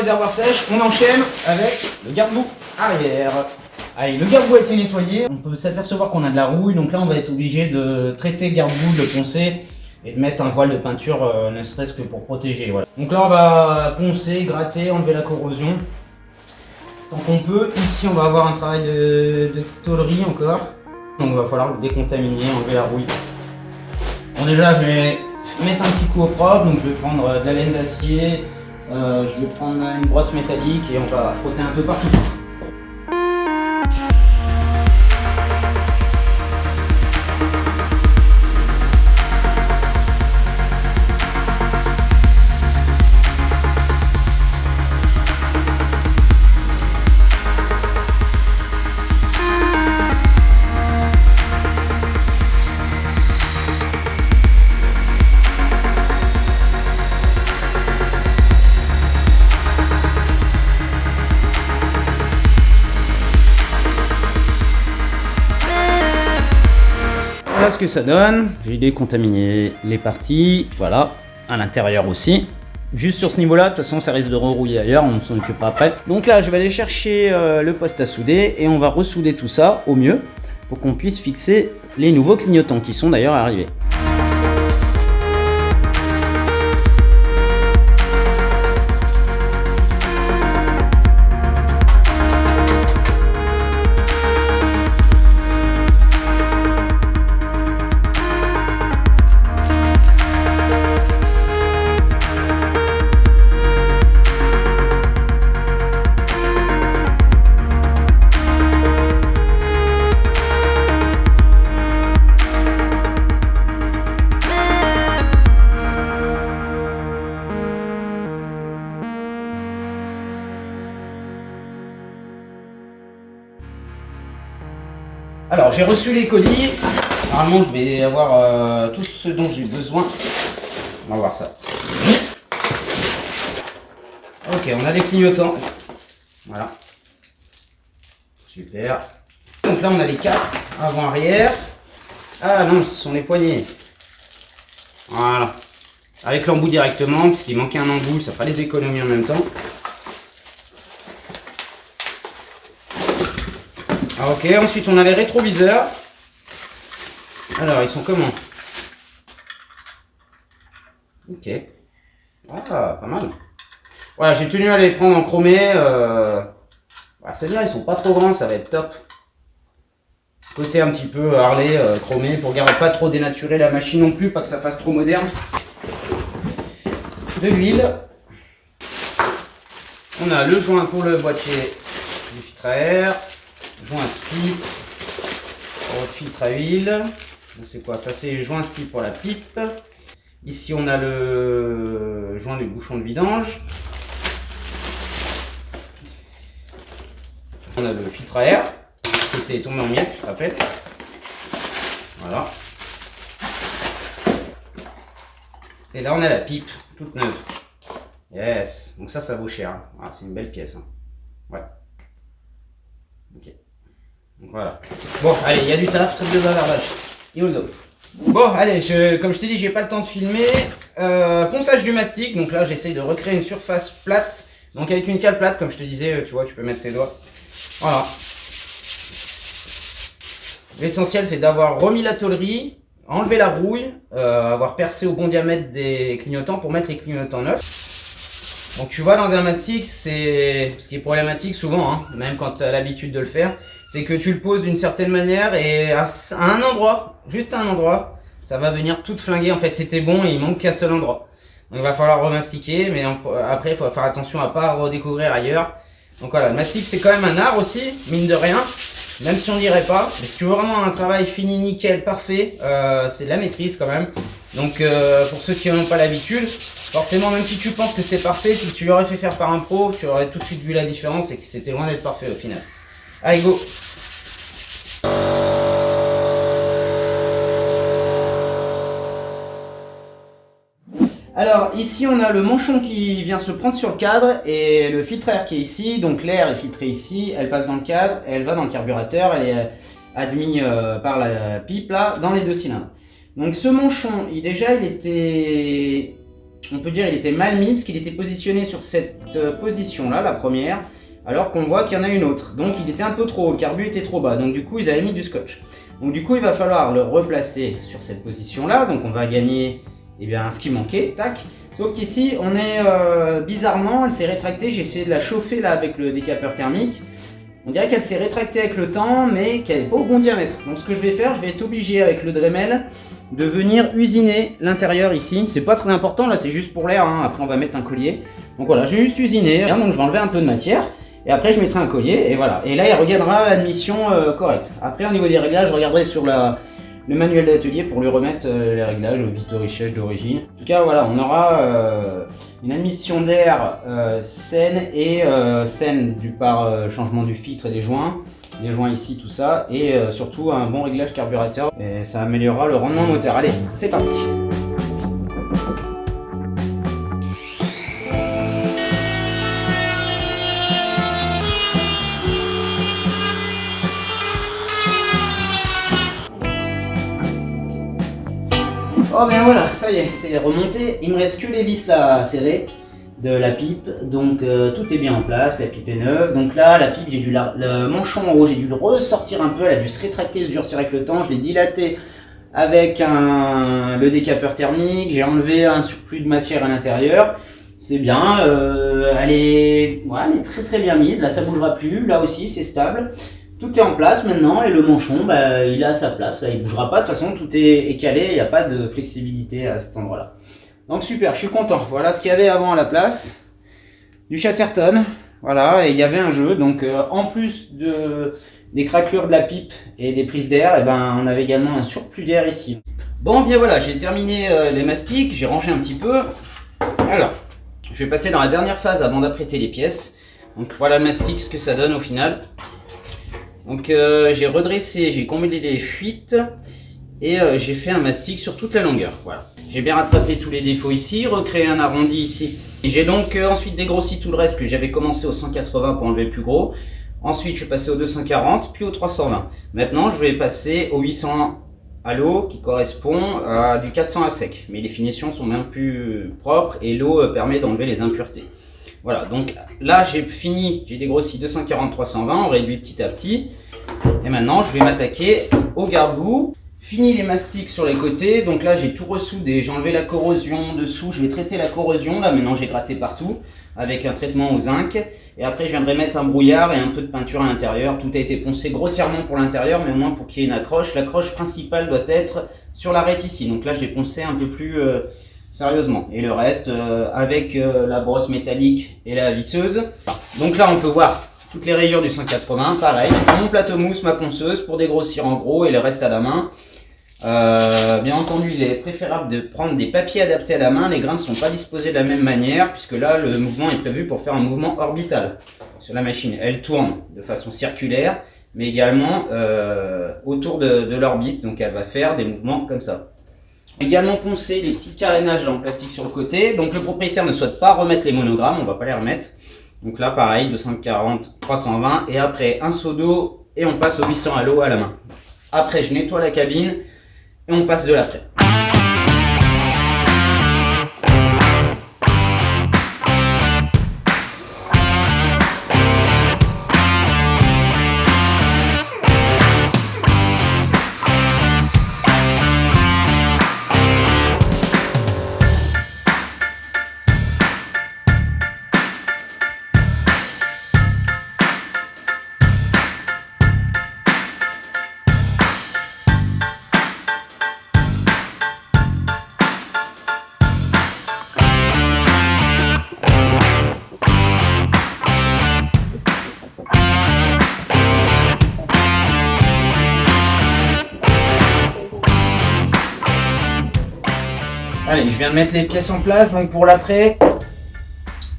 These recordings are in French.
réservoir sèche, on enchaîne avec le garde-boue arrière. Allez, le garde-boue a été nettoyé, on peut s'apercevoir qu'on a de la rouille, donc là on va être obligé de traiter le garde-boue, de le poncer et de mettre un voile de peinture, ne serait-ce que pour protéger. Voilà. Donc là on va poncer, gratter, enlever la corrosion. Tant qu'on peut, ici on va avoir un travail de tôlerie encore, donc il va falloir le décontaminer, enlever la rouille. Bon déjà je vais mettre un petit coup au propre, donc je vais prendre de la laine d'acier, je vais prendre une brosse métallique et on va frotter un peu partout. Voilà ce que ça donne. J'ai décontaminé les parties, voilà, à l'intérieur aussi. Juste sur ce niveau-là, de toute façon ça risque de rerouiller ailleurs, on s'en occupera après. Donc là je vais aller chercher le poste à souder et on va ressouder tout ça au mieux pour qu'on puisse fixer les nouveaux clignotants qui sont d'ailleurs arrivés. Alors j'ai reçu les colis, normalement je vais avoir tout ce dont j'ai besoin, on va voir ça. Ok, on a les clignotants, voilà, super. Donc là on a les 4, avant-arrière, ah non ce sont les poignées, voilà, avec l'embout directement, puisqu'il manquait un embout, ça fera les économies en même temps. Ok, ensuite on a les rétroviseurs. Alors ils sont comment? Ok. Ah, pas mal. Voilà, j'ai tenu à les prendre en chromé. C'est bien, ils sont pas trop grands, ça va être top. Côté un petit peu Harley, chromé, pour garder pas trop dénaturer la machine non plus, pas que ça fasse trop moderne. De l'huile. On a le joint pour le boîtier du filtre à air. Joint spi pour le filtre à huile. C'est quoi ça? C'est joint spi pour la pipe. Ici on a le joint du bouchon de vidange. On a le filtre à air qui était tombé en miettes, tu te rappelles. Voilà. Et là on a la pipe toute neuve. Yes. Donc ça vaut cher. Ah, c'est une belle pièce. Hein. Ouais. Ok. Donc voilà. Bon, allez, il y a du taf, truc de bavardage. Here we go. Bon, allez, comme je t'ai dit, j'ai pas le temps de filmer. Ponçage du mastic. Donc là, j'essaye de recréer une surface plate. Donc avec une cale plate, comme je te disais, tu vois, tu peux mettre tes doigts. Voilà. L'essentiel, c'est d'avoir remis la tôlerie, enlever la rouille, avoir percé au bon diamètre des clignotants pour mettre les clignotants neufs. Donc tu vois, dans un mastic, c'est ce qui est problématique souvent, hein, même quand tu as l'habitude de le faire, c'est que tu le poses d'une certaine manière et à un endroit, juste à un endroit, ça va venir tout flinguer. En fait, c'était bon et il manque qu'un seul endroit. Donc il va falloir remastiquer, mais après, il faut faire attention à pas redécouvrir ailleurs. Donc voilà, le mastic, c'est quand même un art aussi, mine de rien, même si on dirait pas. Mais si tu veux vraiment un travail fini, nickel, parfait, c'est de la maîtrise quand même. Donc pour ceux qui n'ont pas l'habitude, forcément, même si tu penses que c'est parfait, si tu l'aurais fait faire par un pro, tu aurais tout de suite vu la différence et que c'était loin d'être parfait au final. Allez, go! Alors ici on a le manchon qui vient se prendre sur le cadre et le filtre à air qui est ici, donc l'air est filtré ici, elle passe dans le cadre, elle va dans le carburateur, elle est admise par la pipe là, dans les deux cylindres. Donc ce manchon, déjà il était on peut dire il était mal mis parce qu'il était positionné sur cette position là, la première, alors qu'on voit qu'il y en a une autre. Donc il était un peu trop haut, le carbu était trop bas, donc du coup ils avaient mis du scotch. Donc du coup il va falloir le replacer sur cette position là, donc on va gagner ce qui manquait, tac. Sauf qu'ici on est bizarrement, elle s'est rétractée, j'ai essayé de la chauffer là avec le décapeur thermique. On dirait qu'elle s'est rétractée avec le temps, mais qu'elle n'est pas au bon diamètre. Donc ce que je vais faire, je vais être obligé avec le Dremel de venir usiner l'intérieur ici. C'est pas très important, là c'est juste pour l'air, hein. Après on va mettre un collier. Donc voilà, j'ai juste usiné, donc je vais enlever un peu de matière. Et après je mettrai un collier, et voilà. Et là il regagnera l'admission correcte. Après au niveau des réglages, je regarderai sur le manuel d'atelier pour lui remettre les réglages au vis de richesse d'origine. En tout cas voilà, on aura une admission d'air saine et saine par changement du filtre et des joints ici, tout ça, et surtout un bon réglage carburateur, et ça améliorera le rendement moteur. Allez, c'est parti. Oh bien voilà, ça y est, c'est remonté. Il me reste que les vis là à serrer de la pipe, donc tout est bien en place, la pipe est neuve. Donc là, la pipe, j'ai dû le manchon en haut, j'ai dû le ressortir un peu, elle a dû se rétracter, se durcir avec le temps. Je l'ai dilaté avec le décapeur thermique, j'ai enlevé un surplus de matière à l'intérieur. C'est bien, elle est très très bien mise, là ça bougera plus, là aussi c'est stable. Tout est en place maintenant et le manchon, il est à sa place, là il bougera pas, de toute façon tout est calé, il n'y a pas de flexibilité à cet endroit là. Donc super, je suis content, voilà ce qu'il y avait avant à la place, du Chatterton, voilà, et il y avait un jeu, donc en plus des craquelures de la pipe et des prises d'air, on avait également un surplus d'air ici. Bon bien voilà, j'ai terminé les mastiques, j'ai rangé un petit peu, alors je vais passer dans la dernière phase avant d'apprêter les pièces, donc voilà le mastic, ce que ça donne au final. Donc j'ai redressé, j'ai comblé les fuites et j'ai fait un mastic sur toute la longueur. Voilà. J'ai bien rattrapé tous les défauts ici, recréé un arrondi ici. J'ai donc ensuite dégrossi tout le reste, que j'avais commencé au 180 pour enlever le plus gros. Ensuite je suis passé au 240, puis au 320. Maintenant je vais passer au 800 à l'eau qui correspond à du 400 à sec. Mais les finitions sont bien plus propres et l'eau permet d'enlever les impuretés. Voilà, donc là j'ai fini, j'ai dégrossi 240-320, on réduit petit à petit. Et maintenant je vais m'attaquer au garde-boue. Fini les mastiques sur les côtés, donc là j'ai tout ressoudé, j'ai enlevé la corrosion dessous, je vais traiter la corrosion, là maintenant j'ai gratté partout avec un traitement au zinc. Et après je viendrai mettre un brouillard et un peu de peinture à l'intérieur, tout a été poncé grossièrement pour l'intérieur, mais au moins pour qu'il y ait une accroche. L'accroche principale doit être sur l'arête ici, donc là j'ai poncé un peu plus... sérieusement, et le reste avec la brosse métallique et la visseuse. Donc là on peut voir toutes les rayures du 180, pareil, mon plateau mousse, ma ponceuse pour dégrossir en gros et le reste à la main. Bien entendu il est préférable de prendre des papiers adaptés à la main, les grains ne sont pas disposés de la même manière puisque là le mouvement est prévu pour faire un mouvement orbital sur la machine. Elle tourne de façon circulaire mais également autour de l'orbite, donc elle va faire des mouvements comme ça. Également poncer les petits carénages en plastique sur le côté. Donc le propriétaire ne souhaite pas remettre les monogrammes, on va pas les remettre. Donc là pareil, 240, 320 et après un seau d'eau et on passe au 800 à l'eau à la main. Après je nettoie la cabine et on passe de l'après. Allez, je viens de mettre les pièces en place, donc pour l'après.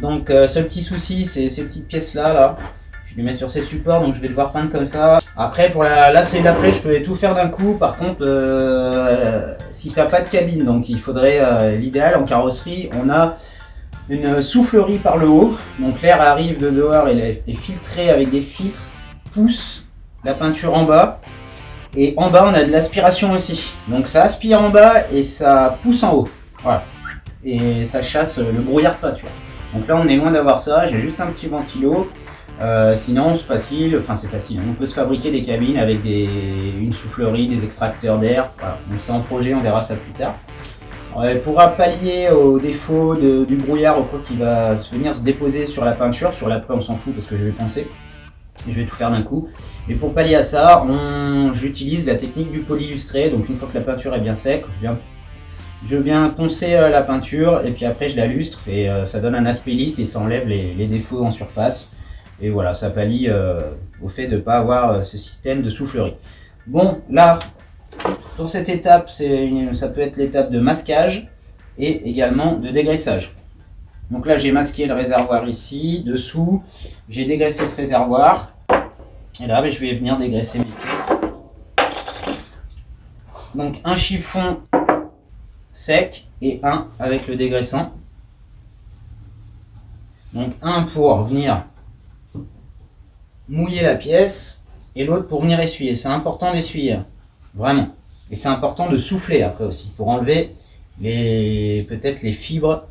Donc seul petit souci, c'est ces petites pièces là. Je vais les mettre sur ces supports, donc je vais devoir peindre comme ça. Après, pour là c'est l'après, je peux tout faire d'un coup. Par contre, si t'as pas de cabine, donc il faudrait, l'idéal en carrosserie, on a une soufflerie par le haut. Donc l'air arrive de dehors et est filtré avec des filtres, pousse la peinture en bas. Et en bas, on a de l'aspiration aussi. Donc ça aspire en bas et ça pousse en haut. Voilà. et ça chasse le brouillard de peinture. Donc là on est loin d'avoir ça, j'ai juste un petit ventilo. Sinon c'est facile, on peut se fabriquer des cabines avec une soufflerie, des extracteurs d'air, voilà. Donc c'est en projet, on verra ça plus tard. Elle pourra pallier au défaut du brouillard ou quoi qui va venir se déposer sur la peinture. Sur l'après on s'en fout parce que je vais poncer. Je vais tout faire d'un coup. Mais pour pallier à ça, j'utilise la technique du polylustré. Donc une fois que la peinture est bien sec, je viens poncer la peinture et puis après je la lustre et ça donne un aspect lisse et ça enlève les défauts en surface. Et voilà, ça pallie au fait de ne pas avoir ce système de soufflerie. Bon, là, sur cette étape, ça peut être l'étape de masquage et également de dégraissage. Donc là, j'ai masqué le réservoir ici, dessous, j'ai dégraissé ce réservoir. Et là, je vais venir dégraisser mes pièces. Donc un chiffon sec et un avec le dégraissant. Donc un pour venir mouiller la pièce et l'autre pour venir essuyer. C'est important d'essuyer, vraiment. Et c'est important de souffler après aussi pour enlever peut-être les fibres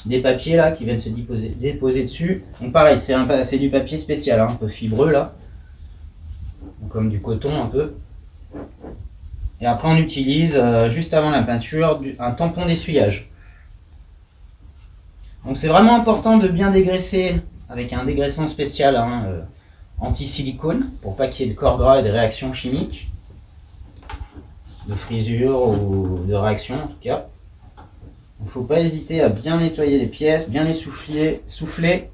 des papiers là qui viennent se déposer dessus. Donc pareil, c'est du papier spécial, hein, un peu fibreux là, donc comme du coton un peu. Et après on utilise juste avant la peinture un tampon d'essuyage. Donc c'est vraiment important de bien dégraisser avec un dégraissant spécial, hein, anti-silicone, pour pas qu'il y ait de corps gras et de réactions chimiques, de frisures ou de réactions en tout cas. Il ne faut pas hésiter à bien nettoyer les pièces, bien les souffler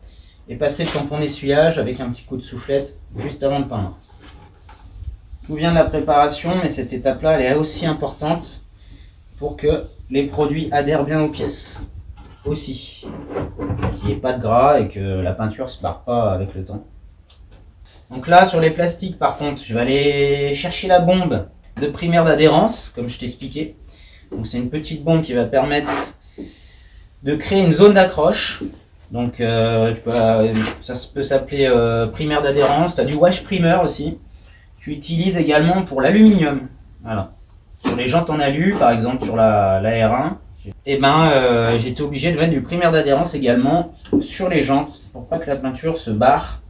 et passer le tampon d'essuyage avec un petit coup de soufflette juste avant de peindre. Tout vient de la préparation, mais cette étape-là elle est aussi importante pour que les produits adhèrent bien aux pièces. Aussi, qu'il n'y ait pas de gras et que la peinture ne se barre pas avec le temps. Donc là, sur les plastiques, par contre, je vais aller chercher la bombe de primaire d'adhérence, comme je t'expliquais. Donc c'est une petite bombe qui va permettre de créer une zone d'accroche. Donc ça peut s'appeler primaire d'adhérence. Tu as du wash primer aussi. Tu utilises également pour l'aluminium. Voilà. Sur les jantes en alu, par exemple sur la R1. Et j'étais obligé de mettre du primaire d'adhérence également sur les jantes pour pas que la peinture se barre.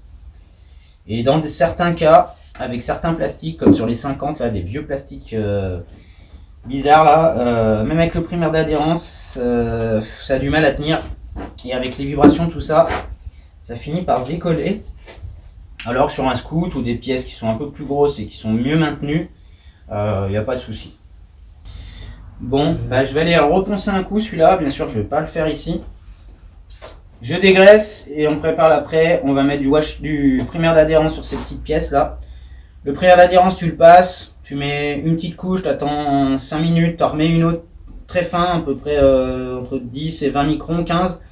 Et dans certains cas, avec certains plastiques, comme sur les 50, là, des vieux plastiques bizarres, là, même avec le primaire d'adhérence, ça a du mal à tenir. Et avec les vibrations, tout ça, ça finit par se décoller. Alors que sur un scout ou des pièces qui sont un peu plus grosses et qui sont mieux maintenues, il n'y a pas de souci. Bon, je vais aller reponcer un coup celui-là, bien sûr je ne vais pas le faire ici. Je dégraisse et on prépare l'après, on va mettre du primaire d'adhérence sur ces petites pièces là. Le primaire d'adhérence tu le passes, tu mets une petite couche, tu attends 5 minutes, tu en remets une autre très fin, à peu près entre 10 et 20 microns, 15.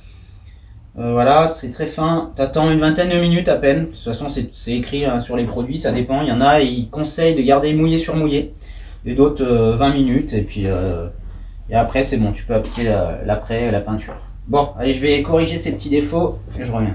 Voilà, c'est très fin, tu attends une vingtaine de minutes à peine. De toute façon c'est écrit hein, sur les produits, ça dépend, il y en a ils conseillent de garder mouillé sur mouillé. Et d'autres 20 minutes et puis et après c'est bon, tu peux appliquer la peinture. Bon, allez, je vais corriger ces petits défauts et je reviens.